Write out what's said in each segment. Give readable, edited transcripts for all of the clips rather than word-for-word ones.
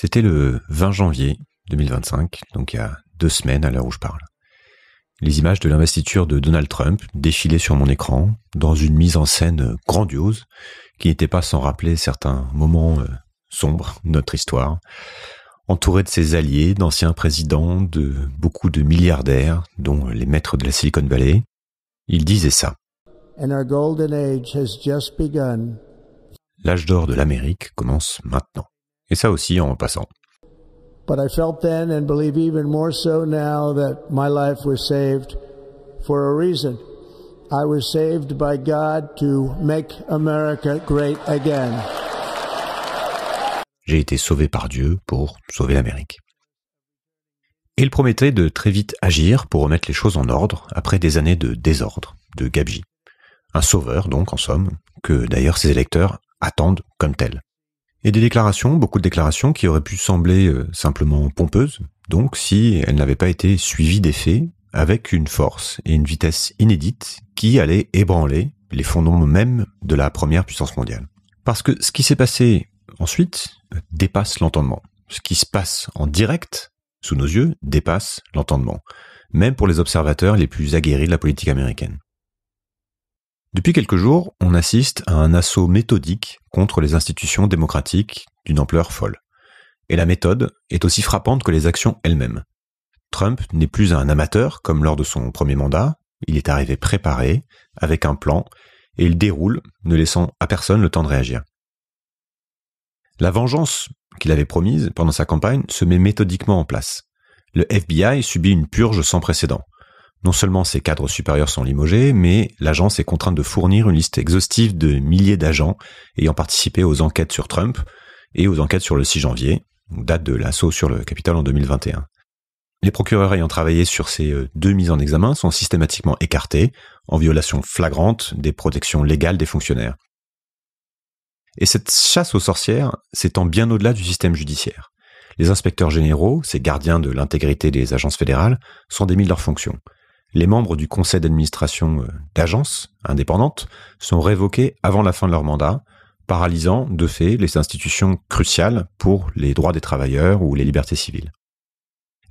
C'était le 20 janvier 2025, donc il y a 2 semaines à l'heure où je parle. Les images de l'investiture de Donald Trump défilaient sur mon écran, dans une mise en scène grandiose, qui n'était pas sans rappeler certains moments sombres de notre histoire, entouré de ses alliés, d'anciens présidents, de beaucoup de milliardaires, dont les maîtres de la Silicon Valley. Il disait ça. And our golden age has just begun. L'âge d'or de l'Amérique commence maintenant. Et ça aussi en passant. But I felt then and believe even more so now that my life was saved for a reason. I was saved by God to make America great again. J'ai été sauvé par Dieu pour sauver l'Amérique. Et il promettait de très vite agir pour remettre les choses en ordre après des années de désordre, de gabegie. Un sauveur donc en somme, que d'ailleurs ses électeurs attendent comme tel. Et des déclarations, beaucoup de déclarations qui auraient pu sembler simplement pompeuses, donc si elles n'avaient pas été suivies des faits, avec une force et une vitesse inédites qui allaient ébranler les fondements même de la première puissance mondiale. Parce que ce qui s'est passé ensuite dépasse l'entendement. Ce qui se passe en direct, sous nos yeux, dépasse l'entendement, même pour les observateurs les plus aguerris de la politique américaine. Depuis quelques jours, on assiste à un assaut méthodique contre les institutions démocratiques d'une ampleur folle. Et la méthode est aussi frappante que les actions elles-mêmes. Trump n'est plus un amateur comme lors de son premier mandat, il est arrivé préparé, avec un plan, et il déroule, ne laissant à personne le temps de réagir. La vengeance qu'il avait promise pendant sa campagne se met méthodiquement en place. Le FBI subit une purge sans précédent. Non seulement ses cadres supérieurs sont limogés, mais l'agence est contrainte de fournir une liste exhaustive de milliers d'agents ayant participé aux enquêtes sur Trump et aux enquêtes sur le 6 janvier, date de l'assaut sur le Capitole en 2021. Les procureurs ayant travaillé sur ces 2 mises en examen sont systématiquement écartés, en violation flagrante des protections légales des fonctionnaires. Et cette chasse aux sorcières s'étend bien au-delà du système judiciaire. Les inspecteurs généraux, ces gardiens de l'intégrité des agences fédérales, sont démis de leurs fonctions. Les membres du conseil d'administration d'agences indépendantes sont révoqués avant la fin de leur mandat, paralysant de fait les institutions cruciales pour les droits des travailleurs ou les libertés civiles.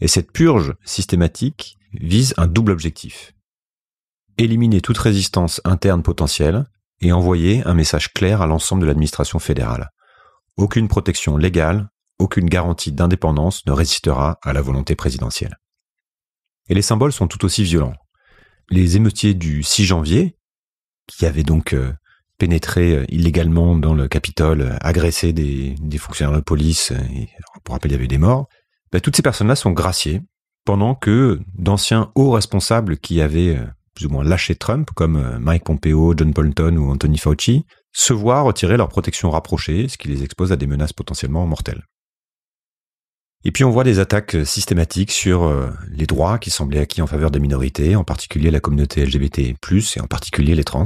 Et cette purge systématique vise un double objectif. Éliminer toute résistance interne potentielle et envoyer un message clair à l'ensemble de l'administration fédérale. Aucune protection légale, aucune garantie d'indépendance ne résistera à la volonté présidentielle. Et les symboles sont tout aussi violents. Les émeutiers du 6 janvier, qui avaient donc pénétré illégalement dans le Capitole, agressé des fonctionnaires de police, et pour rappel, il y avait des morts, toutes ces personnes-là sont graciées, pendant que d'anciens hauts responsables qui avaient plus ou moins lâché Trump, comme Mike Pompeo, John Bolton ou Anthony Fauci, se voient retirer leur protection rapprochée, ce qui les expose à des menaces potentiellement mortelles. Et puis on voit des attaques systématiques sur les droits qui semblaient acquis en faveur des minorités, en particulier la communauté LGBT+, et en particulier les trans.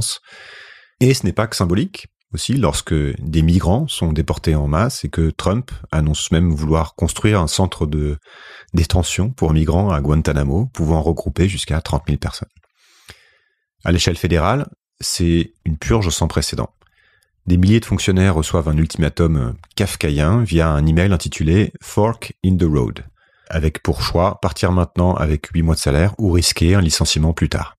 Et ce n'est pas que symbolique, aussi, lorsque des migrants sont déportés en masse et que Trump annonce même vouloir construire un centre de détention pour migrants à Guantanamo, pouvant regrouper jusqu'à 30 000 personnes. À l'échelle fédérale, c'est une purge sans précédent. Des milliers de fonctionnaires reçoivent un ultimatum kafkaïen via un email intitulé « Fork in the Road », avec pour choix partir maintenant avec 8 mois de salaire ou risquer un licenciement plus tard.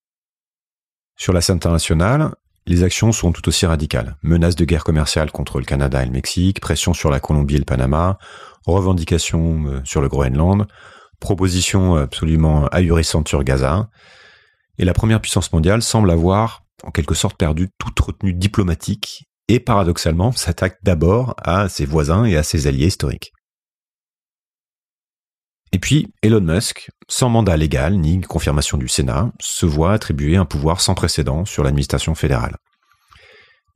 Sur la scène internationale, les actions sont tout aussi radicales. Menaces de guerre commerciale contre le Canada et le Mexique, pression sur la Colombie et le Panama, revendications sur le Groenland, propositions absolument ahurissantes sur Gaza. Et la première puissance mondiale semble avoir, en quelque sorte, perdu toute retenue diplomatique et paradoxalement s'attaque d'abord à ses voisins et à ses alliés historiques. Et puis, Elon Musk, sans mandat légal ni confirmation du Sénat, se voit attribuer un pouvoir sans précédent sur l'administration fédérale.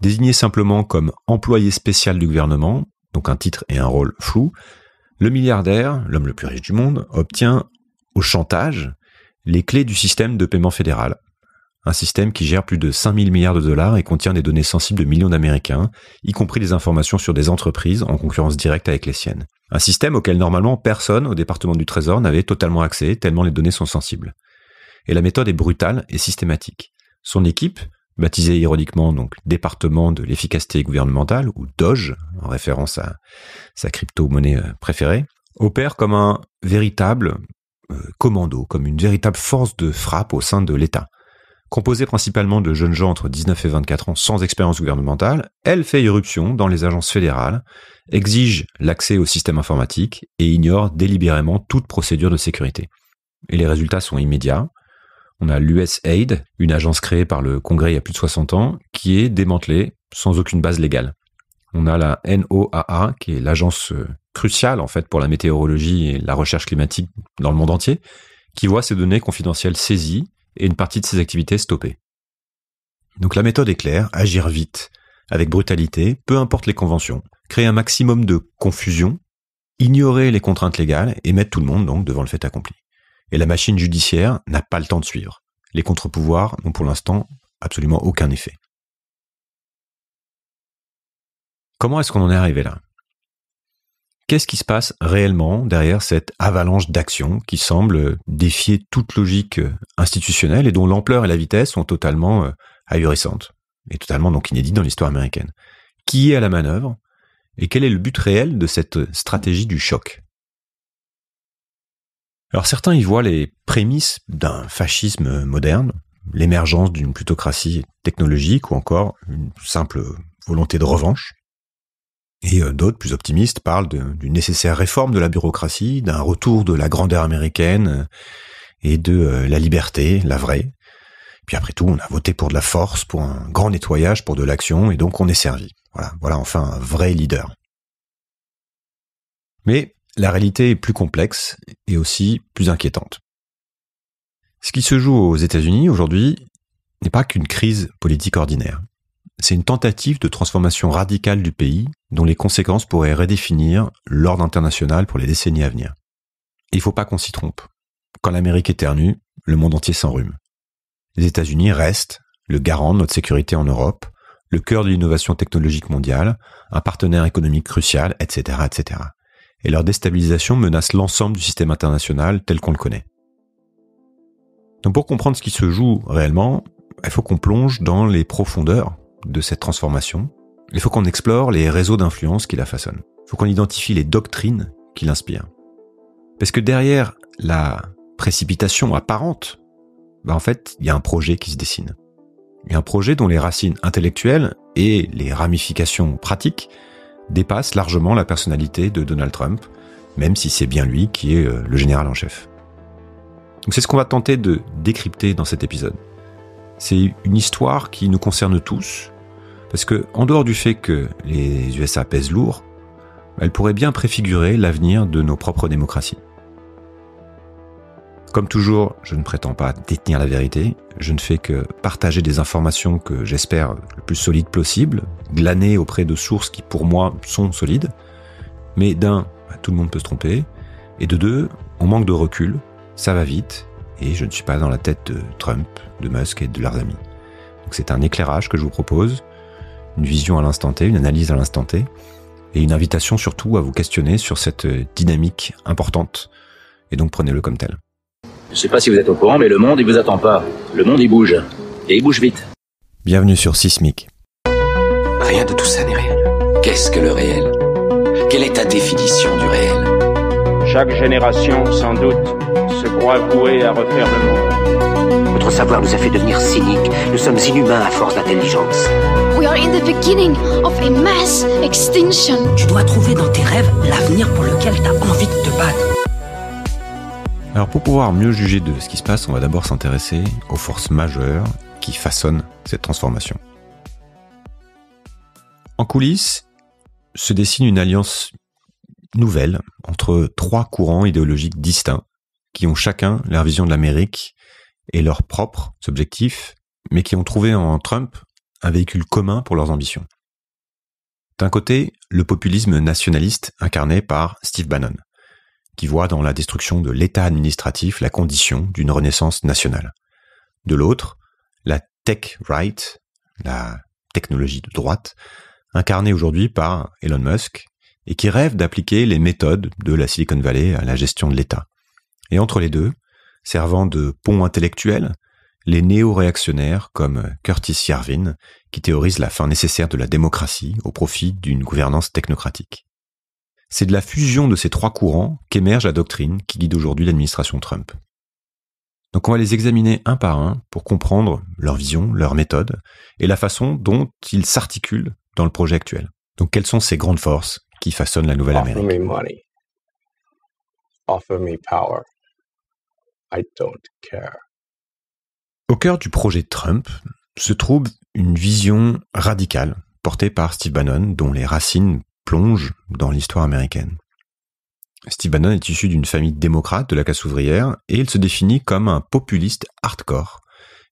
Désigné simplement comme employé spécial du gouvernement, donc un titre et un rôle flou, le milliardaire, l'homme le plus riche du monde, obtient au chantage les clés du système de paiement fédéral. Un système qui gère plus de 5 000 milliards de dollars et contient des données sensibles de millions d'Américains, y compris des informations sur des entreprises en concurrence directe avec les siennes. Un système auquel normalement personne au département du Trésor n'avait totalement accès, tellement les données sont sensibles. Et la méthode est brutale et systématique. Son équipe, baptisé ironiquement donc département de l'efficacité gouvernementale, ou DOGE, en référence à sa crypto-monnaie préférée, opère comme un véritable commando, comme une véritable force de frappe au sein de l'État. Composée principalement de jeunes gens entre 19 et 24 ans sans expérience gouvernementale, elle fait irruption dans les agences fédérales, exige l'accès au système informatique et ignore délibérément toute procédure de sécurité. Et les résultats sont immédiats. On a l'USAID, une agence créée par le Congrès il y a plus de 60 ans, qui est démantelée sans aucune base légale. On a la NOAA, qui est l'agence cruciale en fait pour la météorologie et la recherche climatique dans le monde entier, qui voit ses données confidentielles saisies et une partie de ses activités stoppées. Donc la méthode est claire, agir vite, avec brutalité, peu importe les conventions, créer un maximum de confusion, ignorer les contraintes légales et mettre tout le monde donc devant le fait accompli. Et la machine judiciaire n'a pas le temps de suivre. Les contre-pouvoirs n'ont pour l'instant absolument aucun effet. Comment est-ce qu'on en est arrivé là ? Qu'est-ce qui se passe réellement derrière cette avalanche d'actions qui semble défier toute logique institutionnelle et dont l'ampleur et la vitesse sont totalement ahurissantes et totalement donc inédites dans l'histoire américaine ? Qui est à la manœuvre et quel est le but réel de cette stratégie du choc ? Alors certains y voient les prémices d'un fascisme moderne, l'émergence d'une plutocratie technologique ou encore une simple volonté de revanche. Et d'autres, plus optimistes, parlent d'une nécessaire réforme de la bureaucratie, d'un retour de la grandeur américaine et de la liberté, la vraie. Puis après tout, on a voté pour de la force, pour un grand nettoyage, pour de l'action, et donc on est servi. Voilà enfin un vrai leader. Mais la réalité est plus complexe et aussi plus inquiétante. Ce qui se joue aux États-Unis aujourd'hui n'est pas qu'une crise politique ordinaire. C'est une tentative de transformation radicale du pays dont les conséquences pourraient redéfinir l'ordre international pour les décennies à venir. Et il ne faut pas qu'on s'y trompe. Quand l'Amérique éternue, le monde entier s'enrhume. Les États-Unis restent le garant de notre sécurité en Europe, le cœur de l'innovation technologique mondiale, un partenaire économique crucial, etc., etc. Et leur déstabilisation menace l'ensemble du système international tel qu'on le connaît. Donc pour comprendre ce qui se joue réellement, il faut qu'on plonge dans les profondeurs de cette transformation. Il faut qu'on explore les réseaux d'influence qui la façonnent. Il faut qu'on identifie les doctrines qui l'inspirent. Parce que derrière la précipitation apparente, en fait, il y a un projet qui se dessine. Il y a un projet dont les racines intellectuelles et les ramifications pratiques dépassent largement la personnalité de Donald Trump, même si c'est bien lui qui est le général en chef. Donc c'est ce qu'on va tenter de décrypter dans cet épisode. C'est une histoire qui nous concerne tous, parce que, en dehors du fait que les USA pèsent lourd, elle pourrait bien préfigurer l'avenir de nos propres démocraties. Comme toujours, je ne prétends pas détenir la vérité, je ne fais que partager des informations que j'espère le plus solides possible, glanées auprès de sources qui pour moi sont solides, mais d'un, tout le monde peut se tromper, et de deux, on manque de recul, ça va vite, et je ne suis pas dans la tête de Trump, de Musk et de leurs amis. Donc c'est un éclairage que je vous propose, une vision à l'instant T, une analyse à l'instant T, et une invitation surtout à vous questionner sur cette dynamique importante, et donc prenez-le comme tel. Je ne sais pas si vous êtes au courant, mais le monde, il vous attend pas. Le monde, il bouge. Et il bouge vite. Bienvenue sur Sismic. Rien de tout ça n'est réel. Qu'est-ce que le réel ? Quelle est ta définition du réel ? Chaque génération, sans doute, se croit vouée à refaire le monde. Notre savoir nous a fait devenir cyniques. Nous sommes inhumains à force d'intelligence. We are in the beginning of a mass extinction. Tu dois trouver dans tes rêves l'avenir pour lequel tu as envie de te battre. Alors pour pouvoir mieux juger de ce qui se passe, on va d'abord s'intéresser aux forces majeures qui façonnent cette transformation. En coulisses, se dessine une alliance nouvelle entre trois courants idéologiques distincts qui ont chacun leur vision de l'Amérique et leurs propres objectifs, mais qui ont trouvé en Trump un véhicule commun pour leurs ambitions. D'un côté, le populisme nationaliste incarné par Steve Bannon, qui voit dans la destruction de l'État administratif la condition d'une renaissance nationale. De l'autre, la tech right, la technologie de droite, incarnée aujourd'hui par Elon Musk, et qui rêve d'appliquer les méthodes de la Silicon Valley à la gestion de l'État. Et entre les deux, servant de pont intellectuel, les néo-réactionnaires comme Curtis Yarvin, qui théorisent la fin nécessaire de la démocratie au profit d'une gouvernance technocratique. C'est de la fusion de ces trois courants qu'émerge la doctrine qui guide aujourd'hui l'administration Trump. Donc on va les examiner un par un pour comprendre leur vision, leur méthode et la façon dont ils s'articulent dans le projet actuel. Donc quelles sont ces grandes forces qui façonnent la nouvelle Amérique? Offer me money. Offer me power. I don't care. Au cœur du projet Trump se trouve une vision radicale portée par Steve Bannon dont les racines plongent dans l'histoire américaine. Steve Bannon est issu d'une famille démocrate de la classe ouvrière et il se définit comme un populiste hardcore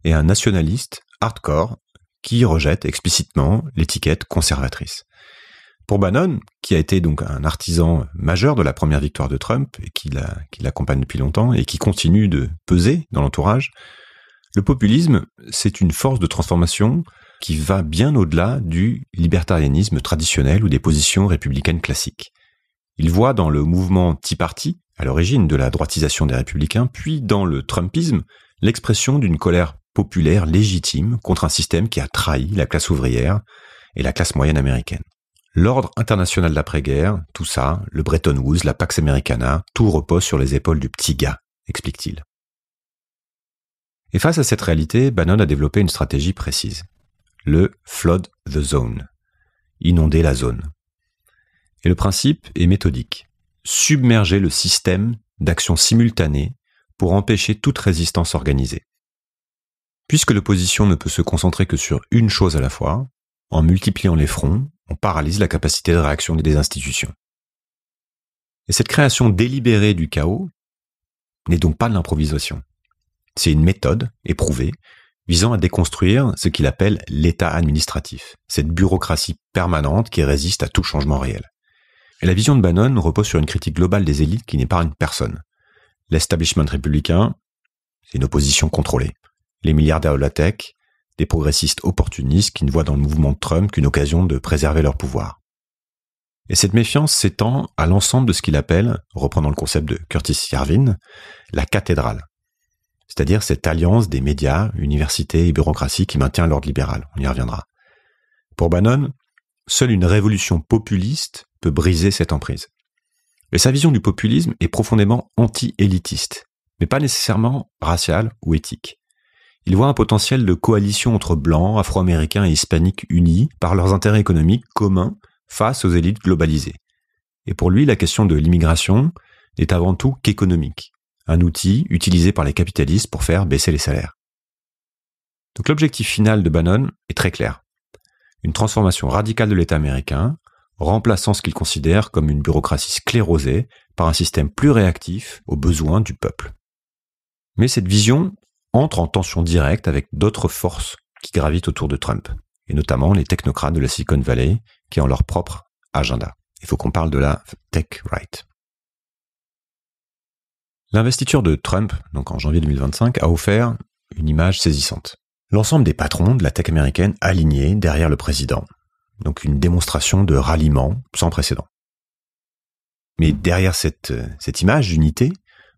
et un nationaliste hardcore qui rejette explicitement l'étiquette conservatrice. Pour Bannon, qui a été donc un artisan majeur de la première victoire de Trump et qui l'accompagne depuis longtemps et qui continue de peser dans l'entourage, le populisme, c'est une force de transformation qui va bien au-delà du libertarianisme traditionnel ou des positions républicaines classiques. Il voit dans le mouvement Tea Party, à l'origine de la droitisation des républicains, puis dans le Trumpisme, l'expression d'une colère populaire légitime contre un système qui a trahi la classe ouvrière et la classe moyenne américaine. L'ordre international d'après-guerre, tout ça, le Bretton Woods, la Pax Americana, tout repose sur les épaules du petit gars, explique-t-il. Et face à cette réalité, Bannon a développé une stratégie précise. Le flood the zone. Inonder la zone. Et le principe est méthodique. Submerger le système d'action simultanée pour empêcher toute résistance organisée. Puisque l'opposition ne peut se concentrer que sur une chose à la fois, en multipliant les fronts, on paralyse la capacité de réaction des institutions. Et cette création délibérée du chaos n'est donc pas de l'improvisation. C'est une méthode éprouvée visant à déconstruire ce qu'il appelle l'État administratif, cette bureaucratie permanente qui résiste à tout changement réel. Et la vision de Bannon repose sur une critique globale des élites qui n'épargne personne. L'establishment républicain, c'est une opposition contrôlée. Les milliardaires de la tech, des progressistes opportunistes qui ne voient dans le mouvement de Trump qu'une occasion de préserver leur pouvoir. Et cette méfiance s'étend à l'ensemble de ce qu'il appelle, reprenant le concept de Curtis Yarvin, la cathédrale. C'est-à-dire cette alliance des médias, universités et bureaucratie qui maintient l'ordre libéral. On y reviendra. Pour Bannon, seule une révolution populiste peut briser cette emprise. Et sa vision du populisme est profondément anti-élitiste, mais pas nécessairement raciale ou éthique. Il voit un potentiel de coalition entre blancs, afro-américains et hispaniques unis par leurs intérêts économiques communs face aux élites globalisées. Et pour lui, la question de l'immigration n'est avant tout qu'économique, un outil utilisé par les capitalistes pour faire baisser les salaires. Donc l'objectif final de Bannon est très clair. Une transformation radicale de l'État américain, remplaçant ce qu'il considère comme une bureaucratie sclérosée par un système plus réactif aux besoins du peuple. Mais cette vision entre en tension directe avec d'autres forces qui gravitent autour de Trump, et notamment les technocrates de la Silicon Valley qui ont leur propre agenda. Il faut qu'on parle de la tech right. L'investiture de Trump, donc en janvier 2025, a offert une image saisissante. L'ensemble des patrons de la tech américaine alignés derrière le président. Donc une démonstration de ralliement sans précédent. Mais derrière cette image d'unité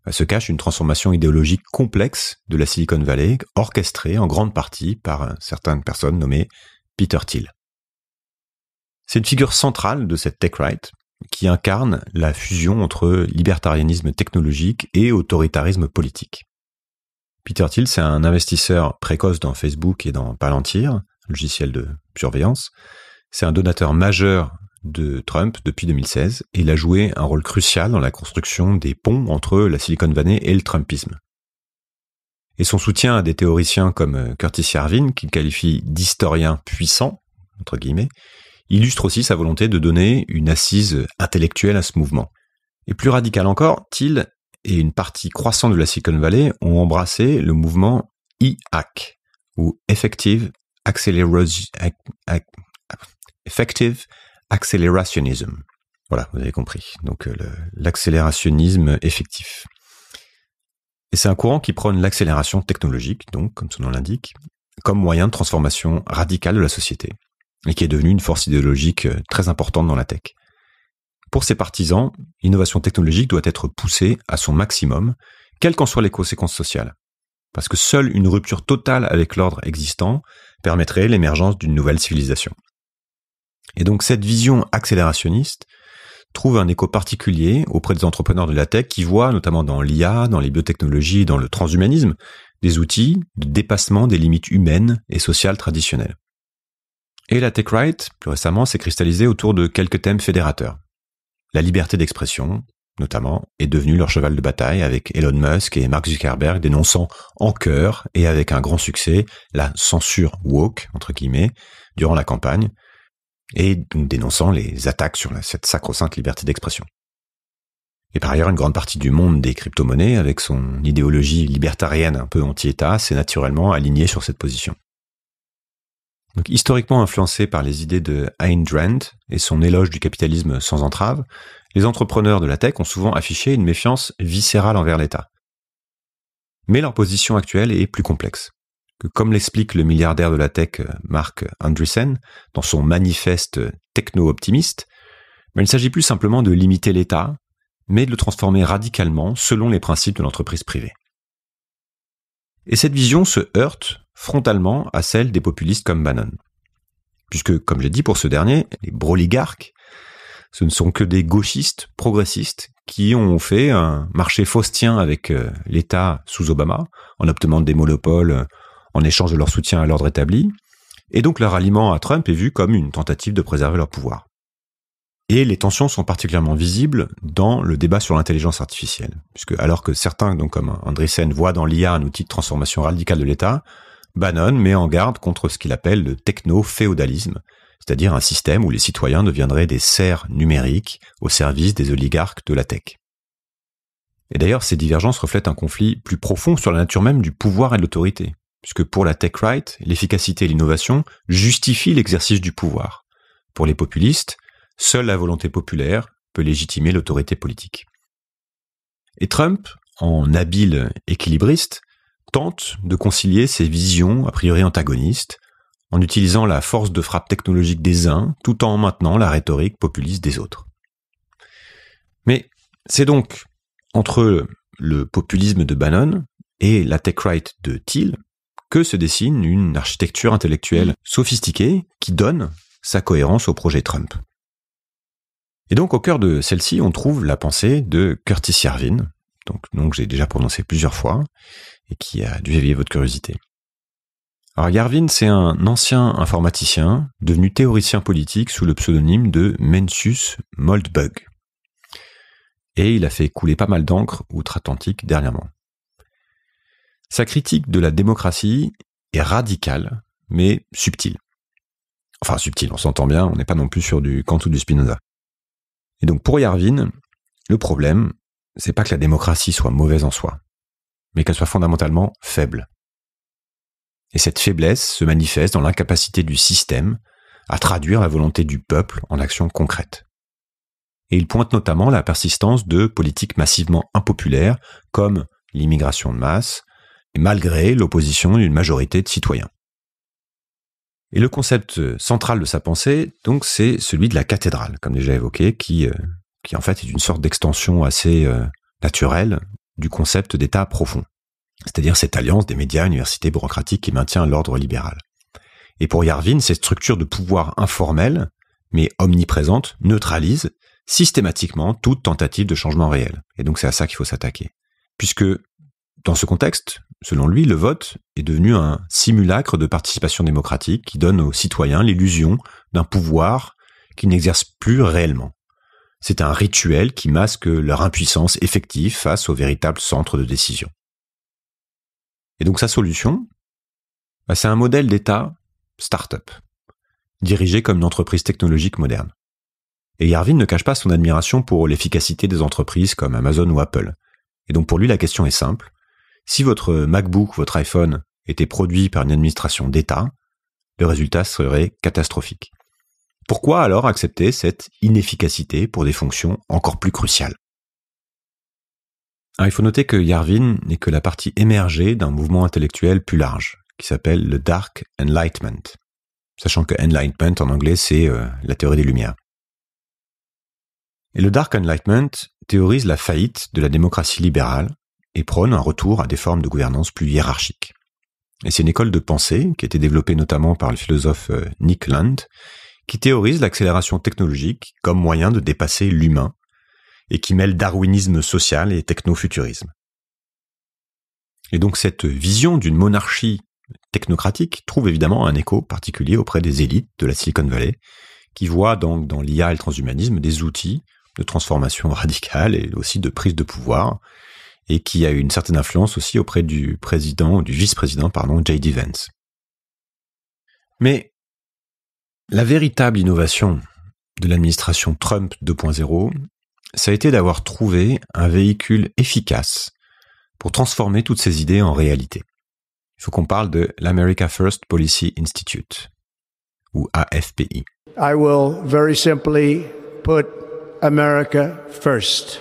se cache une transformation idéologique complexe de la Silicon Valley, orchestrée en grande partie par certaines personnes nommées Peter Thiel. C'est une figure centrale de cette tech right qui incarne la fusion entre libertarianisme technologique et autoritarisme politique. Peter Thiel, c'est un investisseur précoce dans Facebook et dans Palantir, logiciel de surveillance. C'est un donateur majeur de Trump depuis 2016 et il a joué un rôle crucial dans la construction des ponts entre la Silicon Valley et le Trumpisme. Et son soutien à des théoriciens comme Curtis Yarvin, qu'il qualifie d'historien puissant, entre guillemets, illustre aussi sa volonté de donner une assise intellectuelle à ce mouvement. Et plus radical encore, Thiel et une partie croissante de la Silicon Valley ont embrassé le mouvement EAC, ou Effective Accelerationism. Voilà, vous avez compris. Donc l'accélérationnisme effectif. Et c'est un courant qui prône l'accélération technologique, donc comme son nom l'indique, comme moyen de transformation radicale de la société, et qui est devenu une force idéologique très importante dans la tech. Pour ses partisans, l'innovation technologique doit être poussée à son maximum, quelles qu'en soient les conséquences sociales. parce que seule une rupture totale avec l'ordre existant permettrait l'émergence d'une nouvelle civilisation. Et donc cette vision accélérationniste trouve un écho particulier auprès des entrepreneurs de la tech qui voient, notamment dans l'IA, dans les biotechnologies, dans le transhumanisme, des outils de dépassement des limites humaines et sociales traditionnelles. Et la tech right, plus récemment, s'est cristallisée autour de quelques thèmes fédérateurs. La liberté d'expression, notamment, est devenue leur cheval de bataille avec Elon Musk et Mark Zuckerberg dénonçant en chœur et avec un grand succès la censure woke, entre guillemets, durant la campagne, et donc dénonçant les attaques sur cette sacro-sainte liberté d'expression. Et par ailleurs, une grande partie du monde des crypto-monnaies, avec son idéologie libertarienne un peu anti-État, s'est naturellement alignée sur cette position. Donc, historiquement influencé par les idées de Ayn Rand et son éloge du capitalisme sans entrave, les entrepreneurs de la tech ont souvent affiché une méfiance viscérale envers l'État. Mais leur position actuelle est plus complexe. Que comme l'explique le milliardaire de la tech Marc Andreessen dans son manifeste techno-optimiste, il ne s'agit plus simplement de limiter l'État, mais de le transformer radicalement selon les principes de l'entreprise privée. Et cette vision se heurte frontalement à celle des populistes comme Bannon. Puisque, comme j'ai dit pour ce dernier, les broligarques, ce ne sont que des gauchistes progressistes qui ont fait un marché faustien avec l'État sous Obama, en obtenant des monopoles en échange de leur soutien à l'ordre établi, et donc leur alliement à Trump est vu comme une tentative de préserver leur pouvoir. Et les tensions sont particulièrement visibles dans le débat sur l'intelligence artificielle, puisque alors que certains, donc comme Andreessen, voient dans l'IA un outil de transformation radicale de l'État, Bannon met en garde contre ce qu'il appelle le techno-féodalisme, c'est-à-dire un système où les citoyens deviendraient des serfs numériques au service des oligarques de la tech. Et d'ailleurs, ces divergences reflètent un conflit plus profond sur la nature même du pouvoir et de l'autorité, puisque pour la tech right, l'efficacité et l'innovation justifient l'exercice du pouvoir. Pour les populistes, seule la volonté populaire peut légitimer l'autorité politique. Et Trump, en habile équilibriste, tente de concilier ces visions a priori antagonistes en utilisant la force de frappe technologique des uns tout en maintenant la rhétorique populiste des autres. Mais c'est donc entre le populisme de Bannon et la tech right de Thiel que se dessine une architecture intellectuelle sophistiquée qui donne sa cohérence au projet Trump. Et donc au cœur de celle-ci, on trouve la pensée de Curtis Yarvin, donc j'ai déjà prononcé plusieurs fois, et qui a dû éveiller votre curiosité. Alors Yarvin, c'est un ancien informaticien, devenu théoricien politique sous le pseudonyme de Mencius Moldbug. Et il a fait couler pas mal d'encre outre-Atlantique dernièrement. Sa critique de la démocratie est radicale, mais subtile. Enfin subtile, on s'entend bien, on n'est pas non plus sur du Kant ou du Spinoza. Et donc pour Yarvin, le problème, c'est pas que la démocratie soit mauvaise en soi, mais qu'elle soit fondamentalement faible. Et cette faiblesse se manifeste dans l'incapacité du système à traduire la volonté du peuple en actions concrètes. Et il pointe notamment la persistance de politiques massivement impopulaires comme l'immigration de masse, et malgré l'opposition d'une majorité de citoyens. Et le concept central de sa pensée, donc, c'est celui de la cathédrale, comme déjà évoqué, qui en fait est une sorte d'extension assez naturelle du concept d'État profond. C'est-à-dire cette alliance des médias, universités, bureaucratiques qui maintient l'ordre libéral. Et pour Yarvin, cette structure de pouvoir informelle, mais omniprésente, neutralise systématiquement toute tentative de changement réel. Et donc c'est à ça qu'il faut s'attaquer. Puisque, dans ce contexte, selon lui, le vote est devenu un simulacre de participation démocratique qui donne aux citoyens l'illusion d'un pouvoir qu'ils n'exercent plus réellement. C'est un rituel qui masque leur impuissance effective face au véritable centre de décision. Et donc sa solution, c'est un modèle d'État start-up, dirigé comme une entreprise technologique moderne. Et Yarvin ne cache pas son admiration pour l'efficacité des entreprises comme Amazon ou Apple. Et donc pour lui, la question est simple. Si votre MacBook, votre iPhone était produit par une administration d'État, le résultat serait catastrophique. Pourquoi alors accepter cette inefficacité pour des fonctions encore plus cruciales ? Alors, il faut noter que Yarvin n'est que la partie émergée d'un mouvement intellectuel plus large, qui s'appelle le Dark Enlightenment. Sachant que Enlightenment en anglais, c'est la théorie des Lumières. Et le Dark Enlightenment théorise la faillite de la démocratie libérale et prône un retour à des formes de gouvernance plus hiérarchiques. Et c'est une école de pensée qui a été développée notamment par le philosophe Nick Land, qui théorise l'accélération technologique comme moyen de dépasser l'humain et qui mêle darwinisme social et technofuturisme. Et donc cette vision d'une monarchie technocratique trouve évidemment un écho particulier auprès des élites de la Silicon Valley, qui voient donc dans l'IA et le transhumanisme des outils de transformation radicale et aussi de prise de pouvoir, et qui a eu une certaine influence aussi auprès du vice-président, J.D. Vance. Mais la véritable innovation de l'administration Trump 2.0, ça a été d'avoir trouvé un véhicule efficace pour transformer toutes ces idées en réalité. Il faut qu'on parle de l'America First Policy Institute, ou AFPI. I will very simply put America first.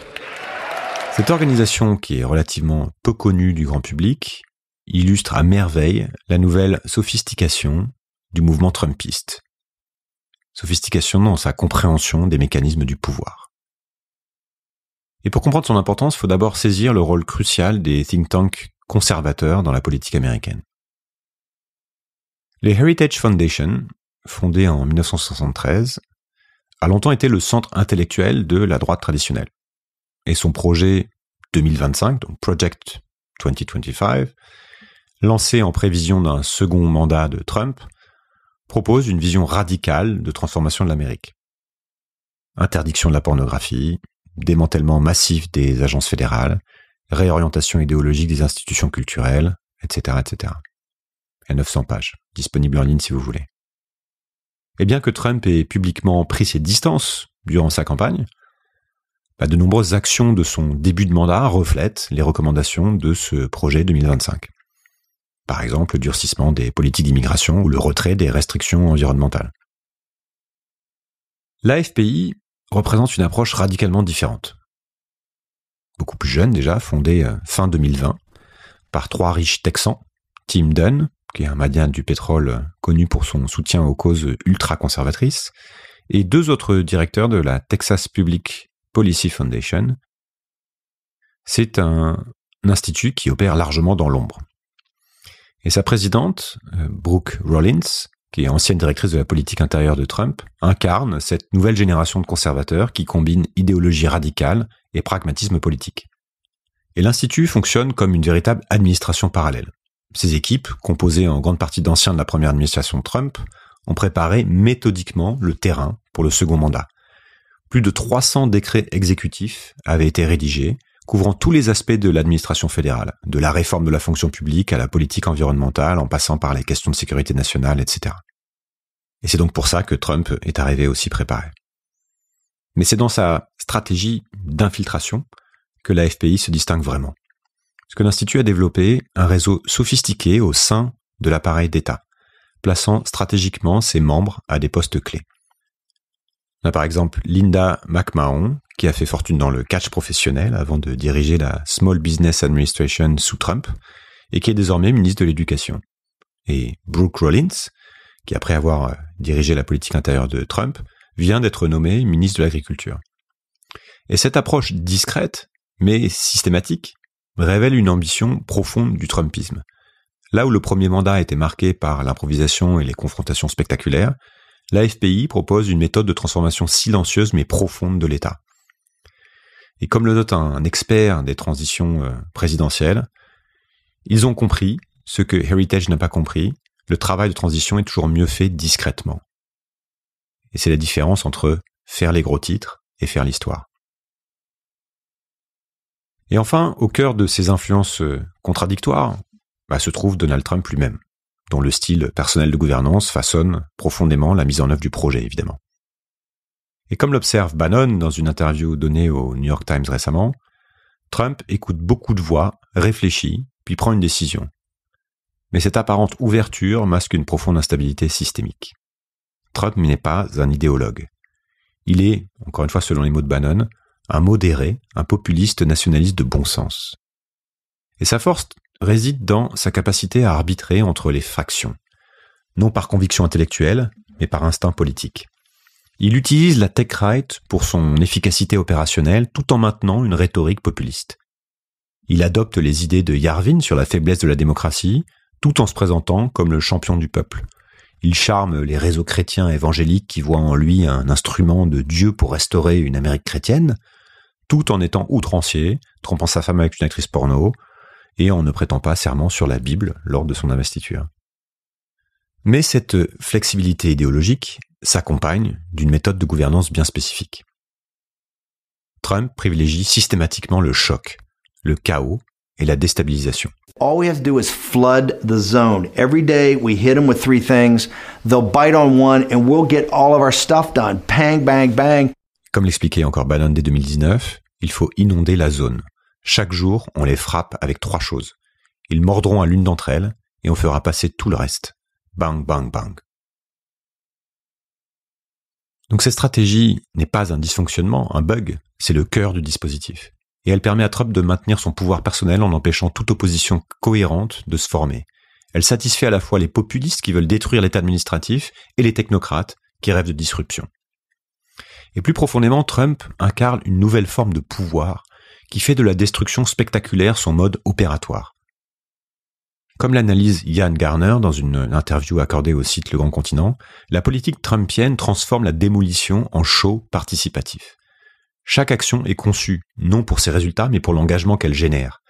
Cette organisation, qui est relativement peu connue du grand public, illustre à merveille la nouvelle sophistication du mouvement trumpiste. Sophistication dans sa compréhension des mécanismes du pouvoir. Et pour comprendre son importance, il faut d'abord saisir le rôle crucial des think tanks conservateurs dans la politique américaine. Les Heritage Foundation, fondées en 1973, a longtemps été le centre intellectuel de la droite traditionnelle. Et son projet 2025, donc Project 2025, lancé en prévision d'un second mandat de Trump, propose une vision radicale de transformation de l'Amérique. Interdiction de la pornographie, démantèlement massif des agences fédérales, réorientation idéologique des institutions culturelles, etc., etc. Il y a 900 pages, disponibles en ligne si vous voulez. Et bien que Trump ait publiquement pris ses distances durant sa campagne, de nombreuses actions de son début de mandat reflètent les recommandations de ce projet 2025. Par exemple, le durcissement des politiques d'immigration ou le retrait des restrictions environnementales. L'AFPI représente une approche radicalement différente. Beaucoup plus jeune déjà, fondée fin 2020 par 3 riches Texans, Tim Dunn, qui est un magnat du pétrole connu pour son soutien aux causes ultra-conservatrices, et 2 autres directeurs de la Texas Public Policy Foundation. C'est un institut qui opère largement dans l'ombre. Et sa présidente, Brooke Rollins, qui est ancienne directrice de la politique intérieure de Trump, incarne cette nouvelle génération de conservateurs qui combine idéologie radicale et pragmatisme politique. Et l'Institut fonctionne comme une véritable administration parallèle. Ces équipes, composées en grande partie d'anciens de la première administration de Trump, ont préparé méthodiquement le terrain pour le second mandat. Plus de 300 décrets exécutifs avaient été rédigés, couvrant tous les aspects de l'administration fédérale, de la réforme de la fonction publique à la politique environnementale, en passant par les questions de sécurité nationale, etc. Et c'est donc pour ça que Trump est arrivé aussi préparé. Mais c'est dans sa stratégie d'infiltration que la FPI se distingue vraiment. Parce que l'Institut a développé un réseau sophistiqué au sein de l'appareil d'État, plaçant stratégiquement ses membres à des postes clés. On a par exemple Linda McMahon, qui a fait fortune dans le catch professionnel avant de diriger la Small Business Administration sous Trump, et qui est désormais ministre de l'Éducation. Et Brooke Rollins, qui après avoir dirigé la politique intérieure de Trump, vient d'être nommée ministre de l'Agriculture. Et cette approche discrète, mais systématique, révèle une ambition profonde du Trumpisme. Là où le premier mandat était marqué par l'improvisation et les confrontations spectaculaires, l'AFPI propose une méthode de transformation silencieuse mais profonde de l'État. Et comme le note un expert des transitions présidentielles, ils ont compris ce que Heritage n'a pas compris, le travail de transition est toujours mieux fait discrètement. Et c'est la différence entre faire les gros titres et faire l'histoire. Et enfin, au cœur de ces influences contradictoires, se trouve Donald Trump lui-même, dont le style personnel de gouvernance façonne profondément la mise en œuvre du projet, évidemment. Et comme l'observe Bannon dans une interview donnée au New York Times récemment, Trump écoute beaucoup de voix, réfléchit, puis prend une décision. Mais cette apparente ouverture masque une profonde instabilité systémique. Trump n'est pas un idéologue. Il est, encore une fois selon les mots de Bannon, un modéré, un populiste nationaliste de bon sens. Et sa force réside dans sa capacité à arbitrer entre les factions, non par conviction intellectuelle, mais par instinct politique. Il utilise la tech right pour son efficacité opérationnelle tout en maintenant une rhétorique populiste. Il adopte les idées de Yarvin sur la faiblesse de la démocratie, tout en se présentant comme le champion du peuple. Il charme les réseaux chrétiens évangéliques qui voient en lui un instrument de Dieu pour restaurer une Amérique chrétienne, tout en étant outrancier, trompant sa femme avec une actrice porno, et en ne prêtant pas serment sur la Bible lors de son investiture. Mais cette flexibilité idéologique s'accompagne d'une méthode de gouvernance bien spécifique. Trump privilégie systématiquement le choc, le chaos et la déstabilisation. All we have to do is flood the zone. Every day we hit them with 3 things, they'll bite on one and we'll get all of our stuff done. Bang, bang, bang. Comme l'expliquait encore Bannon dès 2019, il faut inonder la zone. Chaque jour, on les frappe avec 3 choses. Ils mordront à l'une d'entre elles et on fera passer tout le reste. Bang, bang, bang. Donc cette stratégie n'est pas un dysfonctionnement, un bug, c'est le cœur du dispositif. Et elle permet à Trump de maintenir son pouvoir personnel en empêchant toute opposition cohérente de se former. Elle satisfait à la fois les populistes qui veulent détruire l'État administratif et les technocrates qui rêvent de disruption. Et plus profondément, Trump incarne une nouvelle forme de pouvoir qui fait de la destruction spectaculaire son mode opératoire. Comme l'analyse Ian Garner dans une interview accordée au site Le Grand Continent, la politique trumpienne transforme la démolition en show participatif. Chaque action est conçue, non pour ses résultats, mais pour l'engagement qu'elle génère.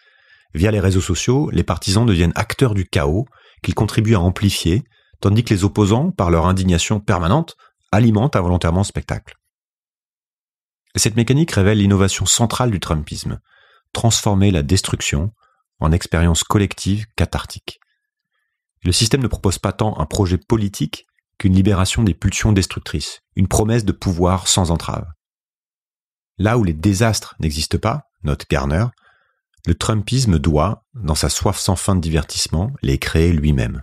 Via les réseaux sociaux, les partisans deviennent acteurs du chaos qu'ils contribuent à amplifier, tandis que les opposants, par leur indignation permanente, alimentent involontairement le spectacle. Et cette mécanique révèle l'innovation centrale du trumpisme, transformer la destruction en expérience collective cathartique. Le système ne propose pas tant un projet politique qu'une libération des pulsions destructrices, une promesse de pouvoir sans entrave. Là où les désastres n'existent pas, note Garner, le trumpisme doit, dans sa soif sans fin de divertissement, les créer lui-même.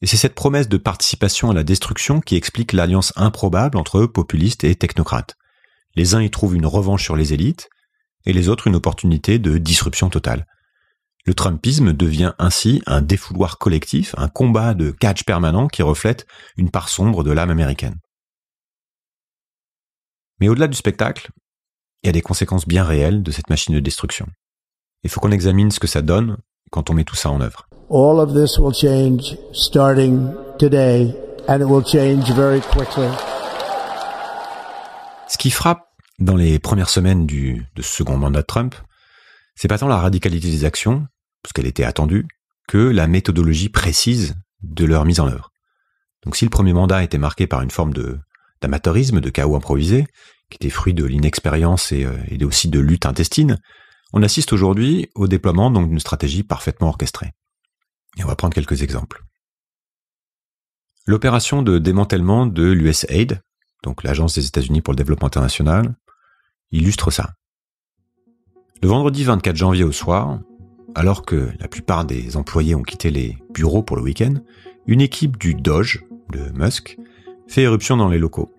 Et c'est cette promesse de participation à la destruction qui explique l'alliance improbable entre populistes et technocrates. Les uns y trouvent une revanche sur les élites, et les autres une opportunité de disruption totale. Le trumpisme devient ainsi un défouloir collectif, un combat de catch permanent qui reflète une part sombre de l'âme américaine. Mais au-delà du spectacle, il y a des conséquences bien réelles de cette machine de destruction. Il faut qu'on examine ce que ça donne quand on met tout ça en œuvre. All of this will change starting today, and it will change very quickly. Ce qui frappe dans les premières semaines de ce second mandat de Trump, c'est pas tant la radicalité des actions, parce qu'elle était attendue, que la méthodologie précise de leur mise en œuvre. Donc si le premier mandat était marqué par une forme d'amateurisme, de chaos improvisé, qui était fruit de l'inexpérience et aussi de lutte intestine, on assiste aujourd'hui au déploiement donc d'une stratégie parfaitement orchestrée. Et on va prendre quelques exemples. L'opération de démantèlement de l'USAID, donc l'Agence des États-Unis pour le développement international, illustre ça. Le vendredi 24 janvier au soir, alors que la plupart des employés ont quitté les bureaux pour le week-end, une équipe du Doge, de Musk, fait éruption dans les locaux.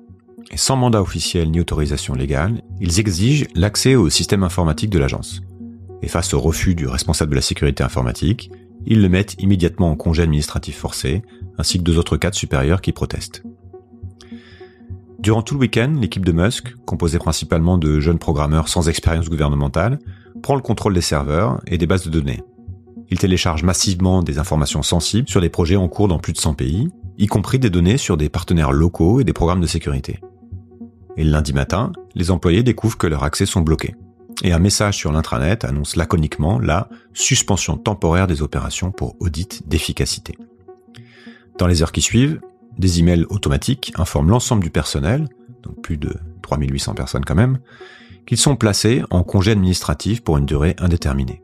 Et sans mandat officiel ni autorisation légale, ils exigent l'accès au système informatique de l'agence. Et face au refus du responsable de la sécurité informatique, ils le mettent immédiatement en congé administratif forcé, ainsi que 2 autres cadres supérieurs qui protestent. Durant tout le week-end, l'équipe de Musk, composée principalement de jeunes programmeurs sans expérience gouvernementale, prend le contrôle des serveurs et des bases de données. Ils téléchargent massivement des informations sensibles sur des projets en cours dans plus de 100 pays, y compris des données sur des partenaires locaux et des programmes de sécurité. Et le lundi matin, les employés découvrent que leurs accès sont bloqués. Et un message sur l'intranet annonce laconiquement la suspension temporaire des opérations pour audit d'efficacité. Dans les heures qui suivent, des emails automatiques informent l'ensemble du personnel, donc plus de 3800 personnes quand même, qu'ils sont placés en congé administratif pour une durée indéterminée.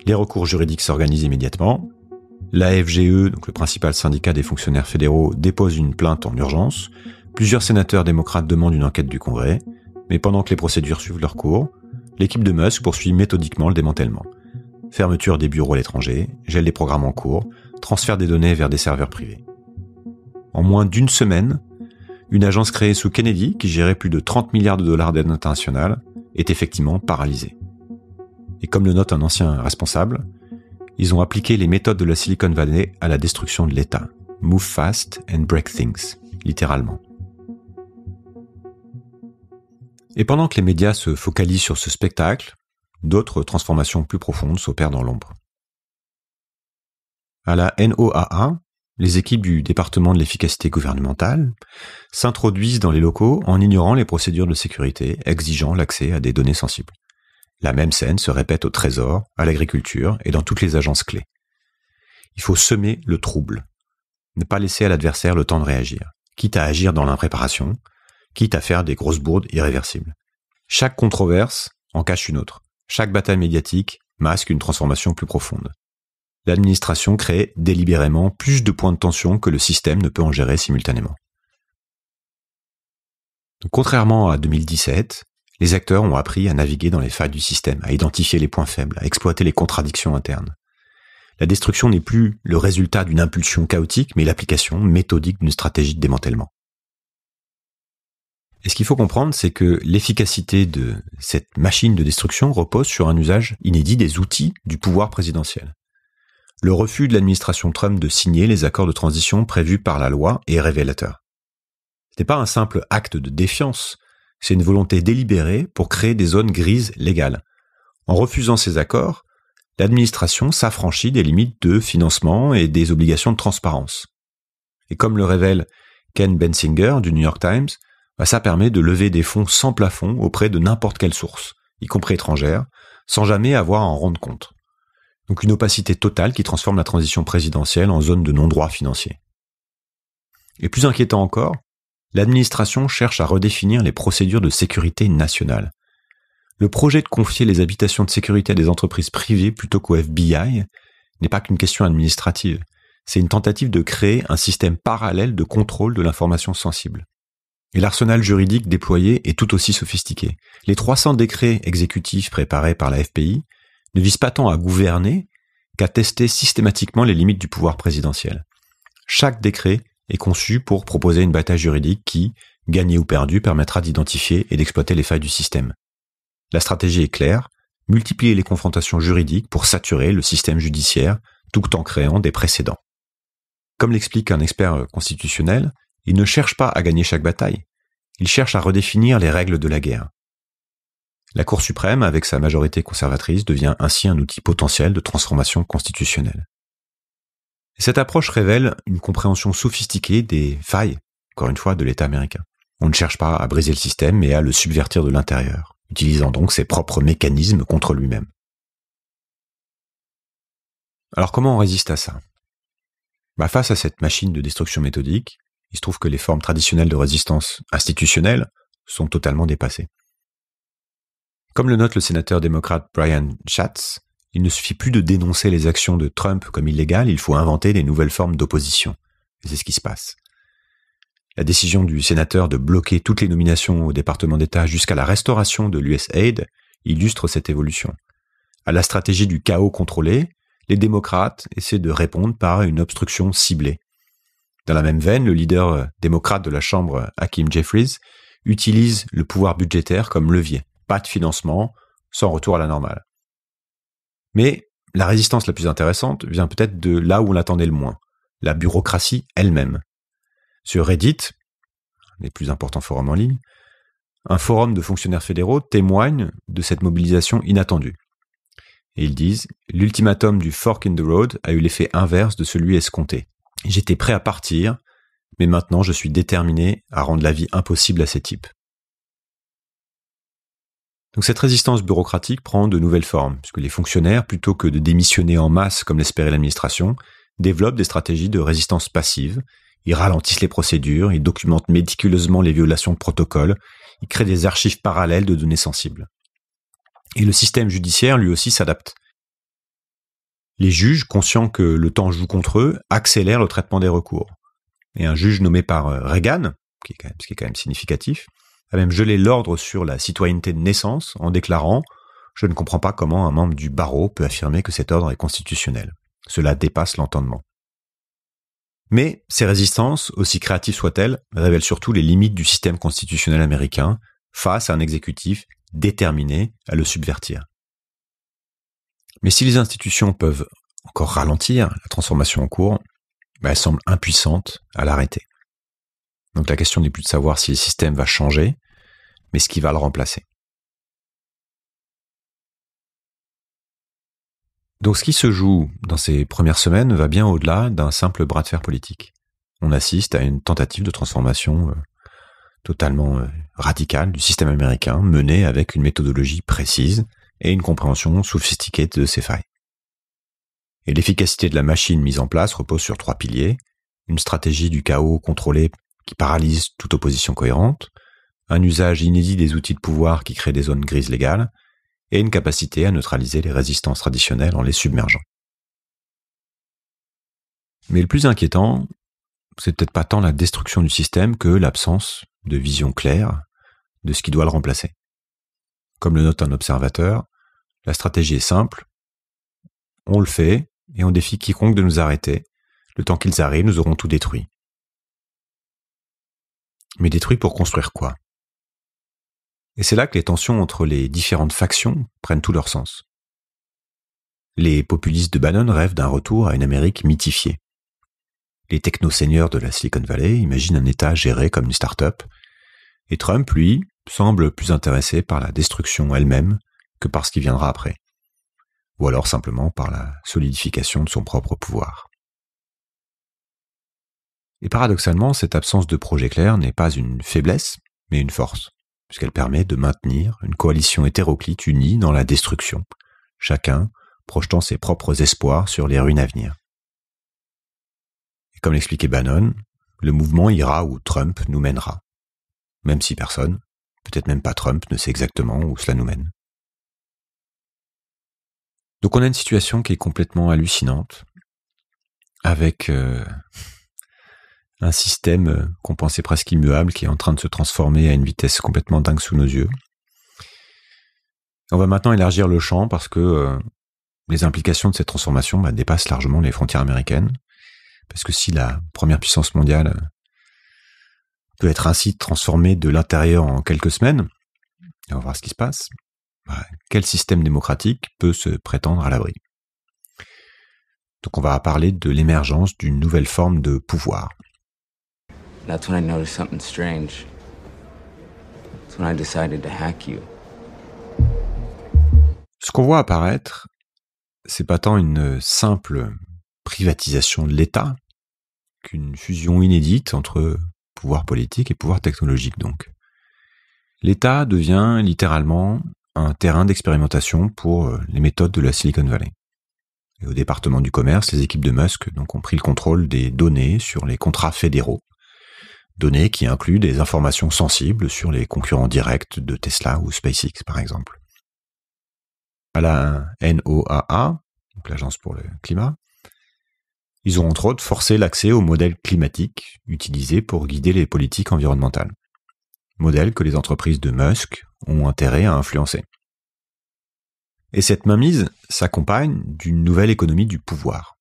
Les recours juridiques s'organisent immédiatement. La FGE, donc le principal syndicat des fonctionnaires fédéraux, dépose une plainte en urgence. Plusieurs sénateurs démocrates demandent une enquête du Congrès. Mais pendant que les procédures suivent leur cours, l'équipe de Musk poursuit méthodiquement le démantèlement. Fermeture des bureaux à l'étranger, gel des programmes en cours, transfert des données vers des serveurs privés. En moins d'une semaine, une agence créée sous Kennedy, qui gérait plus de 30 milliards de dollars d'aide internationale, est effectivement paralysée. Et comme le note un ancien responsable, ils ont appliqué les méthodes de la Silicon Valley à la destruction de l'État. Move fast and break things, littéralement. Et pendant que les médias se focalisent sur ce spectacle, d'autres transformations plus profondes s'opèrent dans l'ombre. À la NOAA, les équipes du département de l'efficacité gouvernementale s'introduisent dans les locaux en ignorant les procédures de sécurité exigeant l'accès à des données sensibles. La même scène se répète au Trésor, à l'agriculture et dans toutes les agences clés. Il faut semer le trouble, ne pas laisser à l'adversaire le temps de réagir, quitte à agir dans l'impréparation, quitte à faire des grosses bourdes irréversibles. Chaque controverse en cache une autre. Chaque bataille médiatique masque une transformation plus profonde. L'administration crée délibérément plus de points de tension que le système ne peut en gérer simultanément. Donc, contrairement à 2017, les acteurs ont appris à naviguer dans les failles du système, à identifier les points faibles, à exploiter les contradictions internes. La destruction n'est plus le résultat d'une impulsion chaotique, mais l'application méthodique d'une stratégie de démantèlement. Et ce qu'il faut comprendre, c'est que l'efficacité de cette machine de destruction repose sur un usage inédit des outils du pouvoir présidentiel. Le refus de l'administration Trump de signer les accords de transition prévus par la loi est révélateur. Ce n'est pas un simple acte de défiance, c'est une volonté délibérée pour créer des zones grises légales. En refusant ces accords, l'administration s'affranchit des limites de financement et des obligations de transparence. Et comme le révèle Ken Bensinger du New York Times, ça permet de lever des fonds sans plafond auprès de n'importe quelle source, y compris étrangère, sans jamais avoir à en rendre compte. Donc une opacité totale qui transforme la transition présidentielle en zone de non-droit financier. Et plus inquiétant encore, l'administration cherche à redéfinir les procédures de sécurité nationale. Le projet de confier les habitations de sécurité à des entreprises privées plutôt qu'au FBI n'est pas qu'une question administrative. C'est une tentative de créer un système parallèle de contrôle de l'information sensible. Et l'arsenal juridique déployé est tout aussi sophistiqué. Les 300 décrets exécutifs préparés par la FBI ne visent pas tant à gouverner qu'à tester systématiquement les limites du pouvoir présidentiel. Chaque décret est conçu pour proposer une bataille juridique qui, gagnée ou perdue, permettra d'identifier et d'exploiter les failles du système. La stratégie est claire, multiplier les confrontations juridiques pour saturer le système judiciaire tout en créant des précédents. Comme l'explique un expert constitutionnel, il ne cherche pas à gagner chaque bataille, il cherche à redéfinir les règles de la guerre. La Cour suprême, avec sa majorité conservatrice, devient ainsi un outil potentiel de transformation constitutionnelle. Et cette approche révèle une compréhension sophistiquée des failles, encore une fois, de l'État américain. On ne cherche pas à briser le système, mais à le subvertir de l'intérieur, utilisant donc ses propres mécanismes contre lui-même. Alors comment on résiste à ça ? Face à cette machine de destruction méthodique, il se trouve que les formes traditionnelles de résistance institutionnelle sont totalement dépassées. Comme le note le sénateur démocrate Brian Schatz, il ne suffit plus de dénoncer les actions de Trump comme illégales, il faut inventer des nouvelles formes d'opposition. Et c'est ce qui se passe. La décision du sénateur de bloquer toutes les nominations au département d'État jusqu'à la restauration de l'USAID illustre cette évolution. À la stratégie du chaos contrôlé, les démocrates essaient de répondre par une obstruction ciblée. Dans la même veine, le leader démocrate de la Chambre, Hakeem Jeffries, utilise le pouvoir budgétaire comme levier. Pas de financement, sans retour à la normale. Mais la résistance la plus intéressante vient peut-être de là où on l'attendait le moins, la bureaucratie elle-même. Sur Reddit, un des plus importants forums en ligne, un forum de fonctionnaires fédéraux témoigne de cette mobilisation inattendue. Et ils disent « L'ultimatum du fork in the road a eu l'effet inverse de celui escompté. J'étais prêt à partir, mais maintenant je suis déterminé à rendre la vie impossible à ces types. » Donc cette résistance bureaucratique prend de nouvelles formes, puisque les fonctionnaires, plutôt que de démissionner en masse comme l'espérait l'administration, développent des stratégies de résistance passive, ils ralentissent les procédures, ils documentent méticuleusement les violations de protocoles, ils créent des archives parallèles de données sensibles. Et le système judiciaire, lui aussi, s'adapte. Les juges, conscients que le temps joue contre eux, accélèrent le traitement des recours. Et un juge nommé par Reagan, ce qui est quand même significatif, a même gelé l'ordre sur la citoyenneté de naissance en déclarant « Je ne comprends pas comment un membre du barreau peut affirmer que cet ordre est constitutionnel. Cela dépasse l'entendement. » Mais ces résistances, aussi créatives soient-elles, révèlent surtout les limites du système constitutionnel américain face à un exécutif déterminé à le subvertir. Mais si les institutions peuvent encore ralentir la transformation en cours, elles semblent impuissantes à l'arrêter. Donc la question n'est plus de savoir si le système va changer, mais ce qui va le remplacer. Donc ce qui se joue dans ces premières semaines va bien au-delà d'un simple bras de fer politique. On assiste à une tentative de transformation totalement radicale du système américain, menée avec une méthodologie précise et une compréhension sophistiquée de ses failles. Et l'efficacité de la machine mise en place repose sur 3 piliers: une stratégie du chaos contrôlée qui paralyse toute opposition cohérente, un usage inédit des outils de pouvoir qui créent des zones grises légales, et une capacité à neutraliser les résistances traditionnelles en les submergeant. Mais le plus inquiétant, c'est peut-être pas tant la destruction du système que l'absence de vision claire de ce qui doit le remplacer. Comme le note un observateur, la stratégie est simple, on le fait et on défie quiconque de nous arrêter. Le temps qu'ils arrivent, nous aurons tout détruit. Mais détruit pour construire quoi ? Et c'est là que les tensions entre les différentes factions prennent tout leur sens. Les populistes de Bannon rêvent d'un retour à une Amérique mythifiée. Les techno-seigneurs de la Silicon Valley imaginent un État géré comme une start-up, et Trump, lui, semble plus intéressé par la destruction elle-même que par ce qui viendra après, ou alors simplement par la solidification de son propre pouvoir. Et paradoxalement, cette absence de projet clair n'est pas une faiblesse, mais une force, puisqu'elle permet de maintenir une coalition hétéroclite unie dans la destruction, chacun projetant ses propres espoirs sur les ruines à venir. Et comme l'expliquait Bannon, le mouvement ira où Trump nous mènera, même si personne, peut-être même pas Trump, ne sait exactement où cela nous mène. Donc on a une situation qui est complètement hallucinante, avec un système qu'on pensait presque immuable qui est en train de se transformer à une vitesse complètement dingue sous nos yeux. On va maintenant élargir le champ parce que les implications de cette transformation dépassent largement les frontières américaines. Parce que si la première puissance mondiale peut être ainsi transformée de l'intérieur en quelques semaines, et on va voir ce qui se passe, quel système démocratique peut se prétendre à l'abri ? Donc on va parler de l'émergence d'une nouvelle forme de pouvoir. That's when I noticed something strange. That's when I decided to hack you. Ce qu'on voit apparaître, c'est pas tant une simple privatisation de l'État qu'une fusion inédite entre pouvoir politique et pouvoir technologique donc. L'État devient littéralement un terrain d'expérimentation pour les méthodes de la Silicon Valley. Et au département du commerce, les équipes de Musk donc, ont pris le contrôle des données sur les contrats fédéraux, données qui incluent des informations sensibles sur les concurrents directs de Tesla ou SpaceX par exemple. À la NOAA, donc l'Agence pour le climat, ils ont entre autres forcé l'accès au modèle climatique utilisé pour guider les politiques environnementales. Modèle que les entreprises de Musk ont intérêt à influencer. Et cette mainmise s'accompagne d'une nouvelle économie du pouvoir.